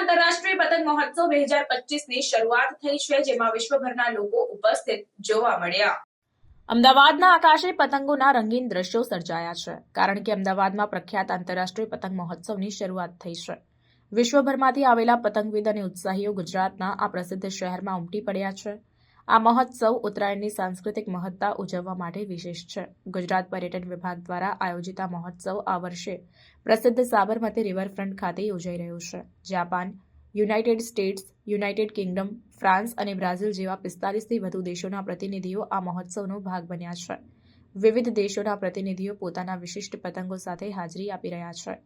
આંતરરાષ્ટ્રીય પતંગ મહોત્સવ 2025ની શરૂઆત થઈ છે, જેમાં વિશ્વભરના લોકો ઉપસ્થિત જોવા મળ્યા। અમદાવાદના આકાશે પતંગોના રંગીન દ્રશ્યો સર્જાયા છે, કારણ કે અમદાવાદમાં પ્રખ્યાત આંતરરાષ્ટ્રીય પતંગ મહોત્સવની શરૂઆત થઈ છે। વિશ્વભરમાંથી આવેલા પતંગવિદ અને ઉત્સાહીઓ ગુજરાતના આ પ્રસિદ્ધ શહેરમાં ઉમટી પડ્યા છે। આ મહોત્સવ ઉત્તરાયણની સાંસ્કૃતિક મહત્તા ઉજવવા માટે વિશેષ છે। ગુજરાત પર્યટન વિભાગ દ્વારા આયોજિત આ મહોત્સવ આ વર્ષે પ્રસિદ્ધ સાબરમતી રિવરફ્રન્ટ ખાતે યોજાઈ રહ્યો છે। Japan, United states, United Kingdom, France અને બ્રાઝિલ જેવા 45થી વધુ દેશોના પ્રતિનિધિઓ આ મહોત્સવનો ભાગ બન્યા છે। વિવિધ દેશોના પ્રતિનિધિઓ પોતાના વિશિષ્ટ પતંગો સાથે હાજરી આપી રહ્યા છે।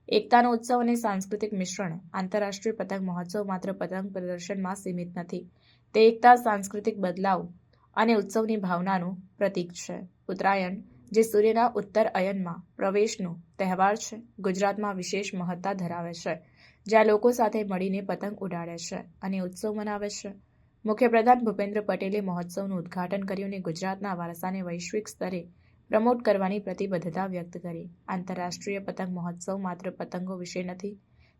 એકતાનો ઉત્સવ અને સાંસ્કૃતિક મિશ્રણ। આંતરરાષ્ટ્રીય પતંગ મહોત્સવ માત્ર પતંગ પ્રદર્શનમાં સીમિત નથી, તે એકતા, સાંસ્કૃતિક બદલાવ અને ઉત્સવની ભાવનાનું પ્રતીક છે। ઉત્તરાયણ, જે સૂર્યના ઉત્તર અયનમાં પ્રવેશનો તહેવાર છે, ગુજરાતમાં વિશેષ મહત્તા ધરાવે છે, જ્યાં લોકો સાથે મળીને પતંગ ઉડાડે છે અને ઉત્સવ મનાવે છે। મુખ્યપ્રધાન ભૂપેન્દ્ર પટેલે મહોત્સવનું ઉદ્ઘાટન કર્યું અને ગુજરાતના વારસાને વૈશ્વિક સ્તરે પ્રમોટ કરવાની પ્રતિબદ્ધતા વ્યક્ત કરી। આંતરરાષ્ટ્રીય પતંગ મહોત્સવ માત્ર પતંગો વિશે નથી,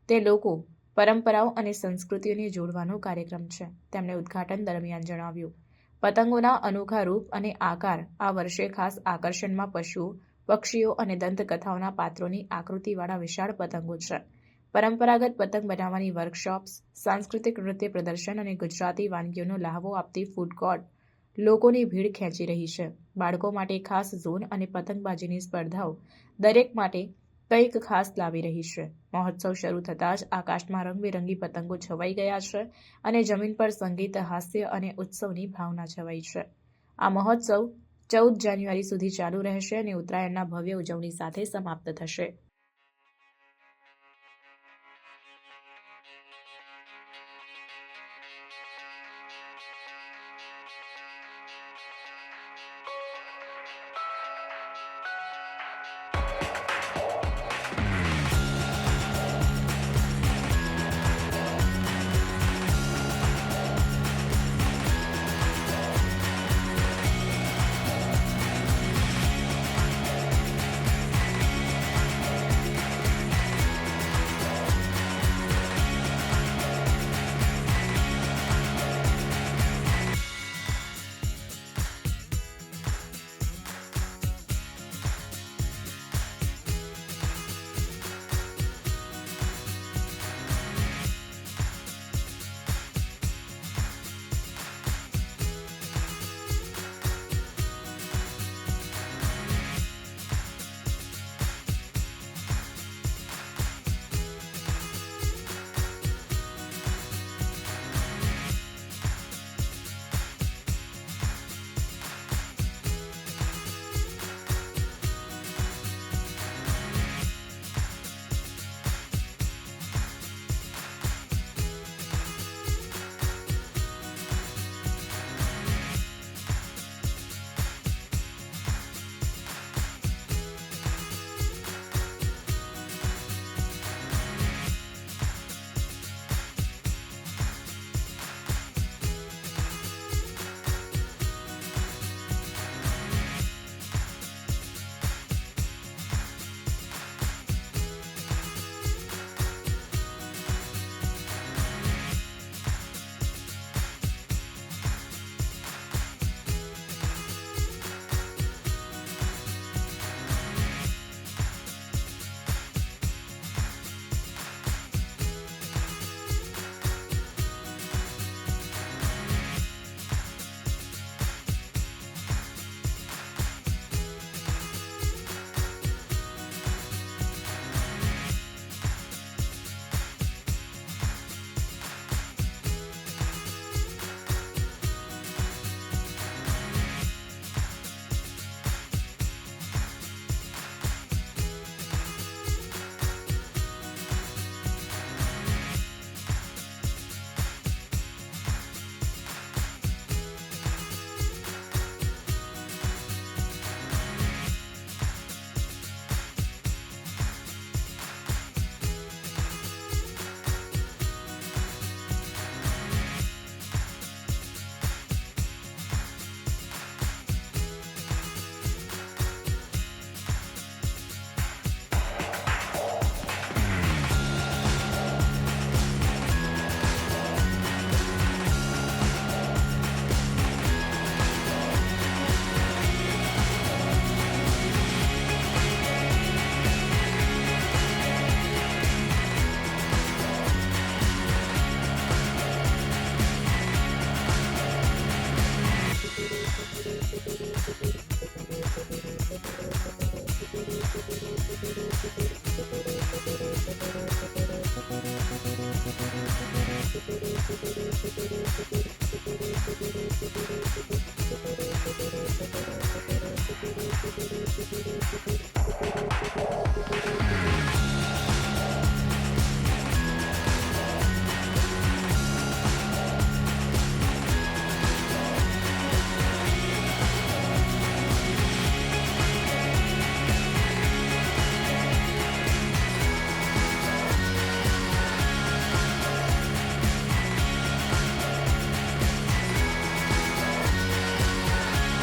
તે લોકો, પરંપરાઓ અને સંસ્કૃતિઓને જોડવાનો કાર્યક્રમ છે। તેમણે ઉદ્ઘાટન દરમિયાન જણાવ્યું, પતંગોના અનોખા રૂપ અને આકાર આ વર્ષે ખાસ આકર્ષણમાં પશુઓ, પક્ષીઓ અને દંતકથાઓના પાત્રોની આકૃતિવાળા વિશાળ પતંગો છે। પરંપરાગત પતંગ બનાવવાની વર્કશોપ્સ, સાંસ્કૃતિક નૃત્ય પ્રદર્શન અને ગુજરાતી વાનગીઓનો લહાવો આપતી ફૂડ કોર્ટ લોકોની ભીડ ખેંચી રહી છે। બાળકો માટે ખાસ ઝોન અને પતંગબાજીની સ્પર્ધાઓ દરેક માટે કંઈક ખાસ લાવી રહી છે। મહોત્સવ શરૂ થતાં જ આકાશમાં રંગબેરંગી પતંગો છવાઈ ગયા છે અને જમીન પર સંગીત, હાસ્ય અને ઉત્સવની ભાવના છવાઈ છે। આ મહોત્સવ 14 જાન્યુઆરી સુધી ચાલુ રહેશે અને ઉત્તરાયણના ભવ્ય ઉજવણી સાથે સમાપ્ત થશે।